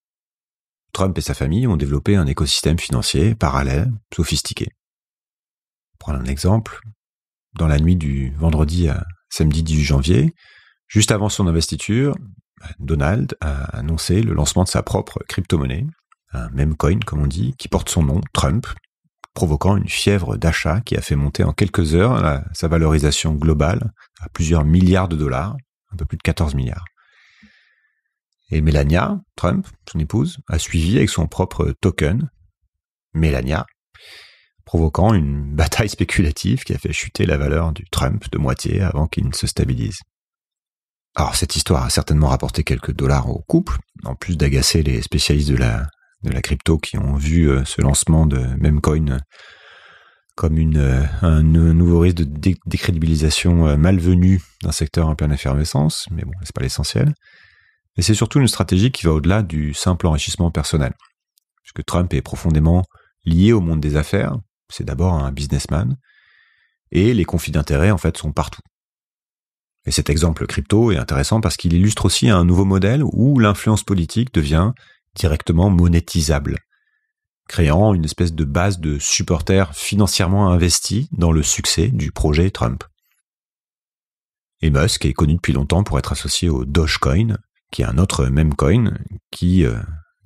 Trump et sa famille ont développé un écosystème financier parallèle, sophistiqué. Pour prendre un exemple, dans la nuit du vendredi à samedi 18 janvier, juste avant son investiture, Donald a annoncé le lancement de sa propre crypto-monnaie, un meme coin comme on dit, qui porte son nom, Trump, provoquant une fièvre d'achat qui a fait monter en quelques heures sa valorisation globale à plusieurs milliards de dollars, un peu plus de 14 milliards. Et Melania Trump, son épouse, a suivi avec son propre token, Melania, provoquant une bataille spéculative qui a fait chuter la valeur du Trump de moitié avant qu'il ne se stabilise. Alors cette histoire a certainement rapporté quelques dollars au couple, en plus d'agacer les spécialistes de la crypto qui ont vu ce lancement de Memecoin comme un nouveau risque de décrédibilisation malvenue d'un secteur en pleine effervescence, mais bon, c'est pas l'essentiel. Et c'est surtout une stratégie qui va au-delà du simple enrichissement personnel, puisque Trump est profondément lié au monde des affaires, c'est d'abord un businessman, et les conflits d'intérêts en fait sont partout. Et cet exemple crypto est intéressant parce qu'il illustre aussi un nouveau modèle où l'influence politique devient directement monétisable, créant une espèce de base de supporters financièrement investis dans le succès du projet Trump. Et Musk est connu depuis longtemps pour être associé au Dogecoin, qui est un autre meme coin qui,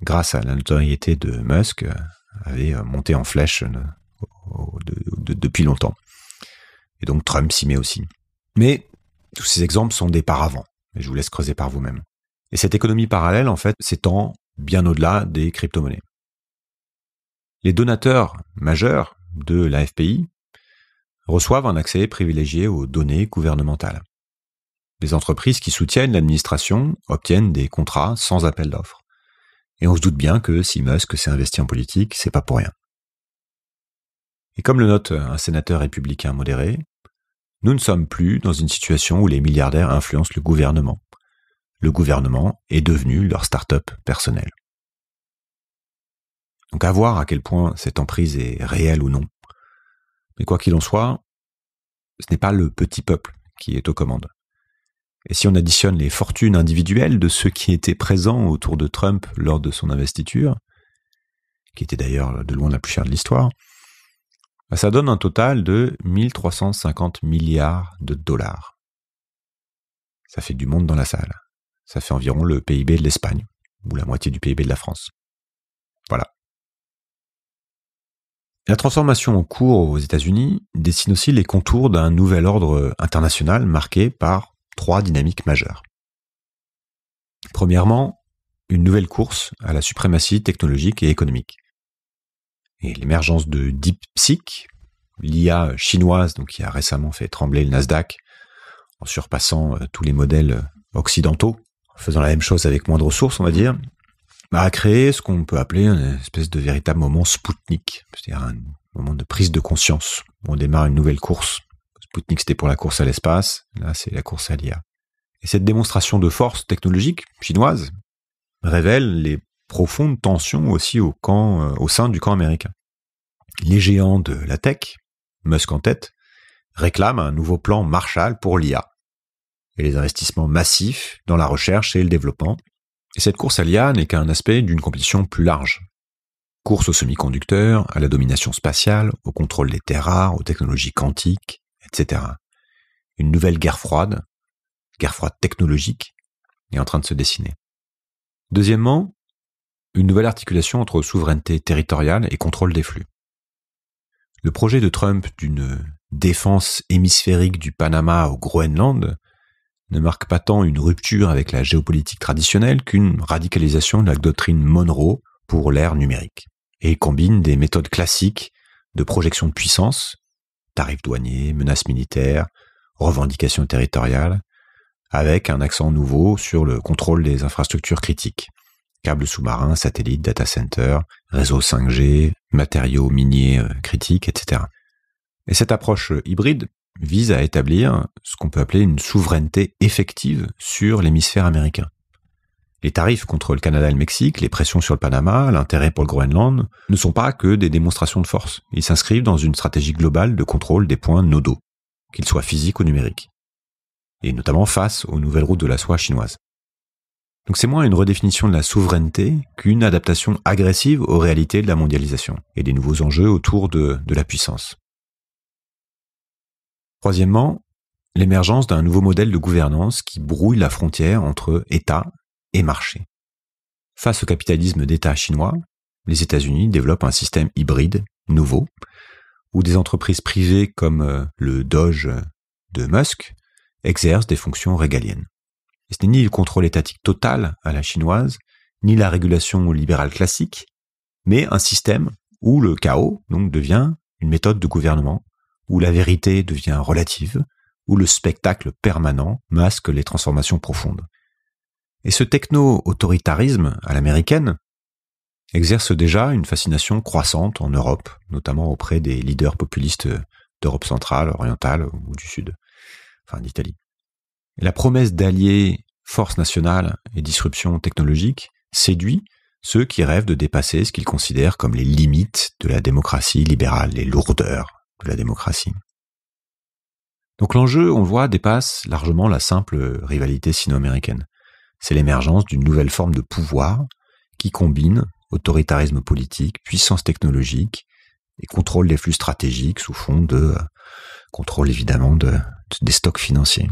grâce à la notoriété de Musk, avait monté en flèche depuis longtemps. Et donc Trump s'y met aussi. Mais tous ces exemples sont des paravents, et je vous laisse creuser par vous-même. Et cette économie parallèle, en fait, s'étend bien au-delà des crypto-monnaies. Les donateurs majeurs de l'AFPI reçoivent un accès privilégié aux données gouvernementales. Les entreprises qui soutiennent l'administration obtiennent des contrats sans appel d'offres. Et on se doute bien que si Musk s'est investi en politique, c'est pas pour rien. Et comme le note un sénateur républicain modéré, nous ne sommes plus dans une situation où les milliardaires influencent le gouvernement. Le gouvernement est devenu leur start-up personnelle. Donc à voir à quel point cette emprise est réelle ou non. Mais quoi qu'il en soit, ce n'est pas le petit peuple qui est aux commandes. Et si on additionne les fortunes individuelles de ceux qui étaient présents autour de Trump lors de son investiture, qui était d'ailleurs de loin la plus chère de l'histoire, ça donne un total de 1350 milliards de dollars. Ça fait du monde dans la salle. Ça fait environ le PIB de l'Espagne, ou la moitié du PIB de la France. Voilà. La transformation en cours aux États-Unis dessine aussi les contours d'un nouvel ordre international marqué par 3 dynamiques majeures. Premièrement, une nouvelle course à la suprématie technologique et économique. Et l'émergence de DeepSeek, l'IA chinoise donc qui a récemment fait trembler le Nasdaq en surpassant tous les modèles occidentaux, en faisant la même chose avec moins de ressources, on va dire, a créé ce qu'on peut appeler une espèce de véritable moment Spoutnik, c'est-à-dire un moment de prise de conscience où on démarre une nouvelle course. Spoutnik, c'était pour la course à l'espace, là c'est la course à l'IA. Et cette démonstration de force technologique chinoise révèle les profondes tensions aussi au sein du camp américain. Les géants de la tech, Musk en tête, réclament un nouveau plan Marshall pour l'IA et les investissements massifs dans la recherche et le développement. Et cette course à l'IA n'est qu'un aspect d'une compétition plus large. Course aux semi-conducteurs, à la domination spatiale, au contrôle des terres rares, aux technologies quantiques, etc. Une nouvelle guerre froide technologique, est en train de se dessiner. Deuxièmement, une nouvelle articulation entre souveraineté territoriale et contrôle des flux. Le projet de Trump d'une défense hémisphérique du Panama au Groenland ne marque pas tant une rupture avec la géopolitique traditionnelle qu'une radicalisation de la doctrine Monroe pour l'ère numérique. Et il combine des méthodes classiques de projection de puissance, tarifs douaniers, menaces militaires, revendications territoriales, avec un accent nouveau sur le contrôle des infrastructures critiques. Câbles sous-marins, satellites, data centers, réseaux 5G, matériaux miniers critiques, etc. Et cette approche hybride vise à établir ce qu'on peut appeler une souveraineté effective sur l'hémisphère américain. Les tarifs contre le Canada et le Mexique, les pressions sur le Panama, l'intérêt pour le Groenland, ne sont pas que des démonstrations de force. Ils s'inscrivent dans une stratégie globale de contrôle des points nodaux, qu'ils soient physiques ou numériques, et notamment face aux nouvelles routes de la soie chinoises. Donc c'est moins une redéfinition de la souveraineté qu'une adaptation agressive aux réalités de la mondialisation et des nouveaux enjeux autour de la puissance. Troisièmement, l'émergence d'un nouveau modèle de gouvernance qui brouille la frontière entre État et marché. Face au capitalisme d'État chinois, les États-Unis développent un système hybride, nouveau, où des entreprises privées comme le Doge de Musk exercent des fonctions régaliennes. Et ce n'est ni le contrôle étatique total à la chinoise, ni la régulation libérale classique, mais un système où le chaos donc devient une méthode de gouvernement, où la vérité devient relative, où le spectacle permanent masque les transformations profondes. Et ce techno-autoritarisme à l'américaine exerce déjà une fascination croissante en Europe, notamment auprès des leaders populistes d'Europe centrale, orientale ou du Sud, enfin d'Italie. Et la promesse d'allier force nationale et disruption technologique séduit ceux qui rêvent de dépasser ce qu'ils considèrent comme les limites de la démocratie libérale, les lourdeurs de la démocratie. Donc l'enjeu, on le voit, dépasse largement la simple rivalité sino-américaine. C'est l'émergence d'une nouvelle forme de pouvoir qui combine autoritarisme politique, puissance technologique et contrôle des flux stratégiques sous fond de contrôle évidemment des stocks financiers.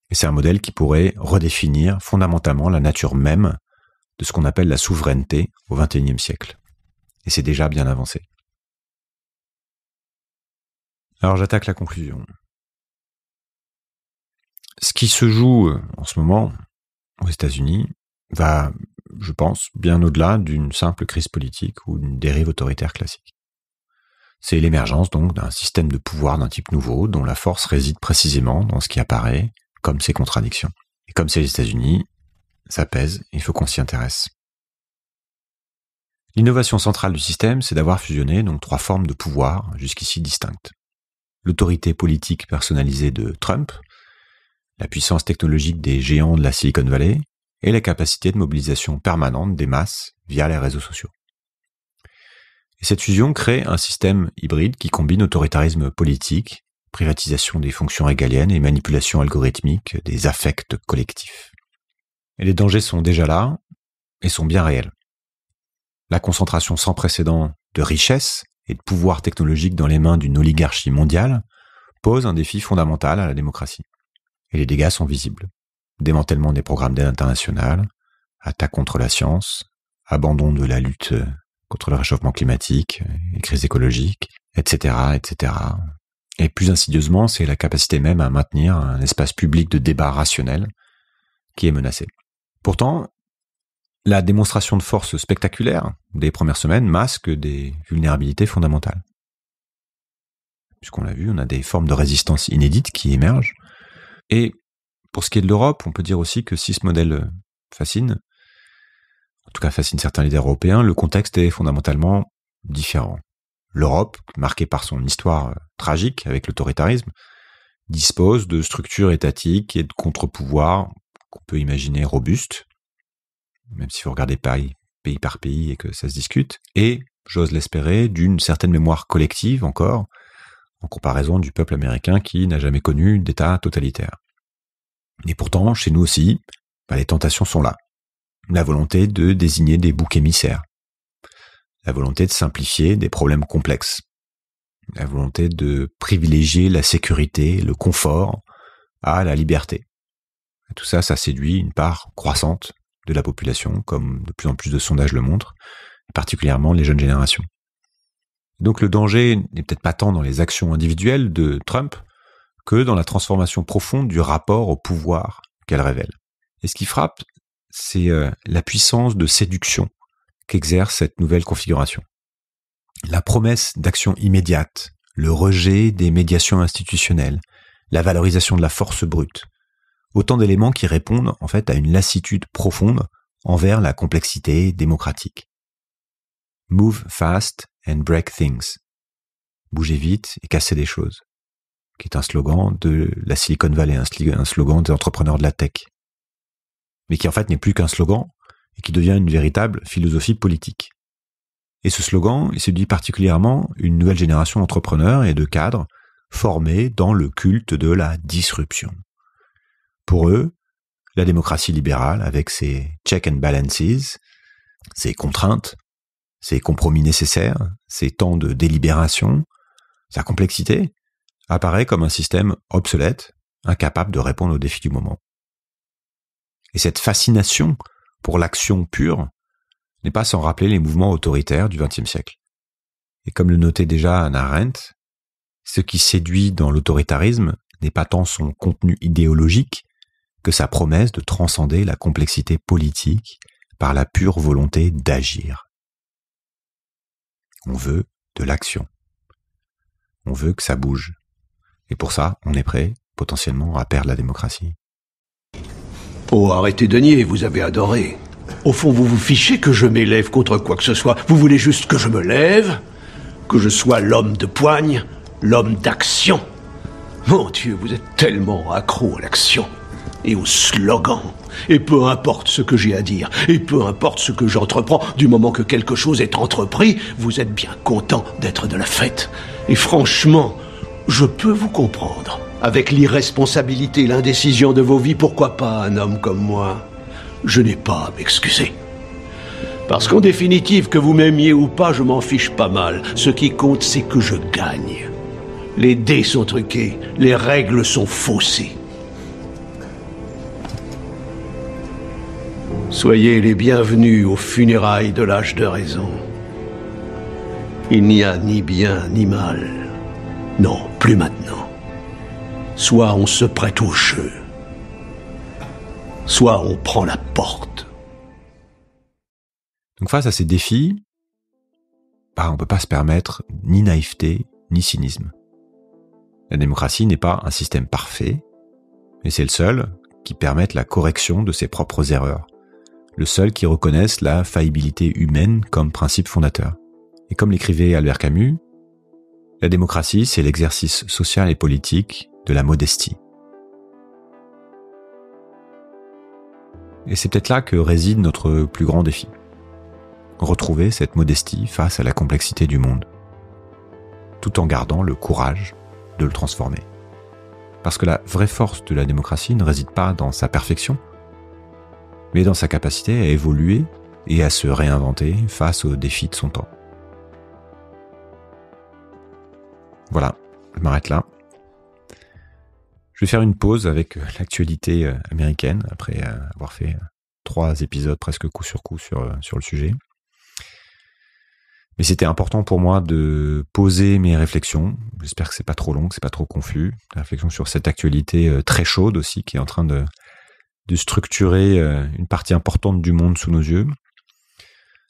Et c'est un modèle qui pourrait redéfinir fondamentalement la nature même de ce qu'on appelle la souveraineté au XXIe siècle. Et c'est déjà bien avancé. Alors j'attaque la conclusion. Ce qui se joue en ce moment aux États-Unis va, je pense, bien au-delà d'une simple crise politique ou d'une dérive autoritaire classique. C'est l'émergence donc d'un système de pouvoir d'un type nouveau dont la force réside précisément dans ce qui apparaît comme ses contradictions. Et comme c'est les États-Unis, ça pèse, il faut qu'on s'y intéresse. L'innovation centrale du système, c'est d'avoir fusionné donc 3 formes de pouvoir jusqu'ici distinctes. L'autorité politique personnalisée de Trump, la puissance technologique des géants de la Silicon Valley et la capacité de mobilisation permanente des masses via les réseaux sociaux. Et cette fusion crée un système hybride qui combine autoritarisme politique, privatisation des fonctions régaliennes et manipulation algorithmique des affects collectifs. Et les dangers sont déjà là et sont bien réels. La concentration sans précédent de richesses et de pouvoir technologique dans les mains d'une oligarchie mondiale pose un défi fondamental à la démocratie. Et les dégâts sont visibles. Démantèlement des programmes d'aide internationale, attaques contre la science, abandon de la lutte contre le réchauffement climatique, les crises écologiques, etc., etc. Et plus insidieusement, c'est la capacité même à maintenir un espace public de débat rationnel qui est menacé. Pourtant, la démonstration de force spectaculaire des premières semaines masque des vulnérabilités fondamentales. Puisqu'on l'a vu, on a des formes de résistance inédites qui émergent. Et pour ce qui est de l'Europe, on peut dire aussi que si ce modèle fascine, en tout cas fascine certains leaders européens, le contexte est fondamentalement différent. L'Europe, marquée par son histoire tragique avec l'autoritarisme, dispose de structures étatiques et de contre-pouvoirs qu'on peut imaginer robustes, même s'il faut regarder pays par pays et que ça se discute, et, j'ose l'espérer, d'une certaine mémoire collective encore, en comparaison du peuple américain qui n'a jamais connu d'État totalitaire. Et pourtant, chez nous aussi, les tentations sont là. La volonté de désigner des boucs émissaires. La volonté de simplifier des problèmes complexes. La volonté de privilégier la sécurité, le confort à la liberté. Et tout ça, ça séduit une part croissante de la population, comme de plus en plus de sondages le montrent, et particulièrement les jeunes générations. Donc le danger n'est peut-être pas tant dans les actions individuelles de Trump que dans la transformation profonde du rapport au pouvoir qu'elle révèle. Et ce qui frappe, c'est la puissance de séduction qu'exerce cette nouvelle configuration. La promesse d'action immédiate, le rejet des médiations institutionnelles, la valorisation de la force brute, autant d'éléments qui répondent en fait à une lassitude profonde envers la complexité démocratique. Move fast and break things. Bouger vite et casser des choses, qui est un slogan de la Silicon Valley, un slogan des entrepreneurs de la tech, mais qui en fait n'est plus qu'un slogan et qui devient une véritable philosophie politique. Et ce slogan, il séduit particulièrement une nouvelle génération d'entrepreneurs et de cadres formés dans le culte de la disruption. Pour eux, la démocratie libérale, avec ses checks and balances, ses contraintes, ses compromis nécessaires, ses temps de délibération, sa complexité, apparaît comme un système obsolète, incapable de répondre aux défis du moment. Et cette fascination pour l'action pure n'est pas sans rappeler les mouvements autoritaires du XXe siècle. Et comme le notait déjà Hannah Arendt, ce qui séduit dans l'autoritarisme n'est pas tant son contenu idéologique que sa promesse de transcender la complexité politique par la pure volonté d'agir. On veut de l'action. On veut que ça bouge. Et pour ça, on est prêt, potentiellement, à perdre la démocratie. Oh, arrêtez de nier, vous avez adoré. Au fond, vous vous fichez que je m'élève contre quoi que ce soit. Vous voulez juste que je me lève, que je sois l'homme de poigne, l'homme d'action. Mon Dieu, vous êtes tellement accro à l'action et au slogan. Et peu importe ce que j'ai à dire, et peu importe ce que j'entreprends, du moment que quelque chose est entrepris, vous êtes bien content d'être de la fête. Et franchement, je peux vous comprendre. Avec l'irresponsabilité et l'indécision de vos vies, pourquoi pas un homme comme moi? Je n'ai pas à m'excuser. Parce qu'en définitive, que vous m'aimiez ou pas, je m'en fiche pas mal. Ce qui compte, c'est que je gagne. Les dés sont truqués, les règles sont faussées. Soyez les bienvenus aux funérailles de l'âge de raison. Il n'y a ni bien ni mal. Non, plus mal. Soit on se prête au jeu, soit on prend la porte. Donc face à ces défis, on ne peut pas se permettre ni naïveté, ni cynisme. La démocratie n'est pas un système parfait, mais c'est le seul qui permette la correction de ses propres erreurs, le seul qui reconnaisse la faillibilité humaine comme principe fondateur. Et comme l'écrivait Albert Camus, la démocratie, c'est l'exercice social et politique de la modestie. Et c'est peut-être là que réside notre plus grand défi. Retrouver cette modestie face à la complexité du monde, tout en gardant le courage de le transformer. Parce que la vraie force de la démocratie ne réside pas dans sa perfection, mais dans sa capacité à évoluer et à se réinventer face aux défis de son temps. Voilà, je m'arrête là. Je vais faire une pause avec l'actualité américaine, après avoir fait 3 épisodes presque coup sur coup sur le sujet. Mais c'était important pour moi de poser mes réflexions. J'espère que c'est pas trop long, que c'est pas trop confus. Des réflexions sur cette actualité très chaude aussi, qui est en train de structurer une partie importante du monde sous nos yeux.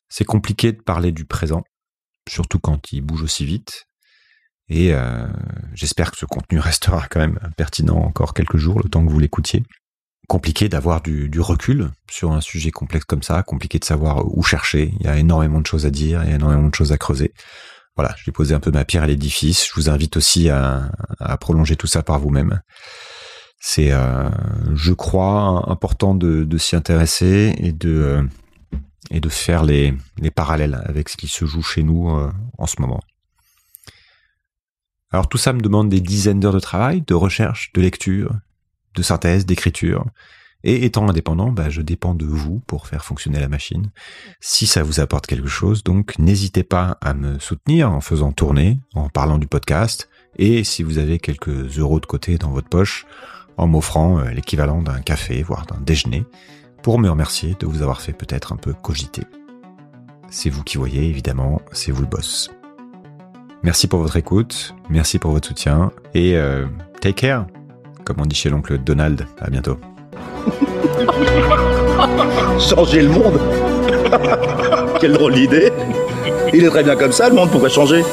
C'est compliqué de parler du présent, surtout quand il bouge aussi vite. Et j'espère que ce contenu restera quand même pertinent encore quelques jours, le temps que vous l'écoutiez. Compliqué d'avoir du recul sur un sujet complexe comme ça, compliqué de savoir où chercher. Il y a énormément de choses à dire, il y a énormément de choses à creuser. Voilà, j'ai posé un peu ma pierre à l'édifice. Je vous invite aussi à prolonger tout ça par vous-même. C'est, je crois, important de s'y intéresser et de faire les parallèles avec ce qui se joue chez nous en ce moment. Alors tout ça me demande des dizaines d'heures de travail, de recherche, de lecture, de synthèse, d'écriture. Et étant indépendant, je dépends de vous pour faire fonctionner la machine. Si ça vous apporte quelque chose, donc n'hésitez pas à me soutenir en faisant tourner, en parlant du podcast, et si vous avez quelques euros de côté dans votre poche, en m'offrant l'équivalent d'un café, voire d'un déjeuner, pour me remercier de vous avoir fait peut-être un peu cogiter. C'est vous qui voyez, évidemment, c'est vous le boss. Merci pour votre écoute, merci pour votre soutien, et take care, comme on dit chez l'oncle Donald. À bientôt. Changer le monde. Quelle drôle d'idée. Il est très bien comme ça, le monde, pourquoi changer?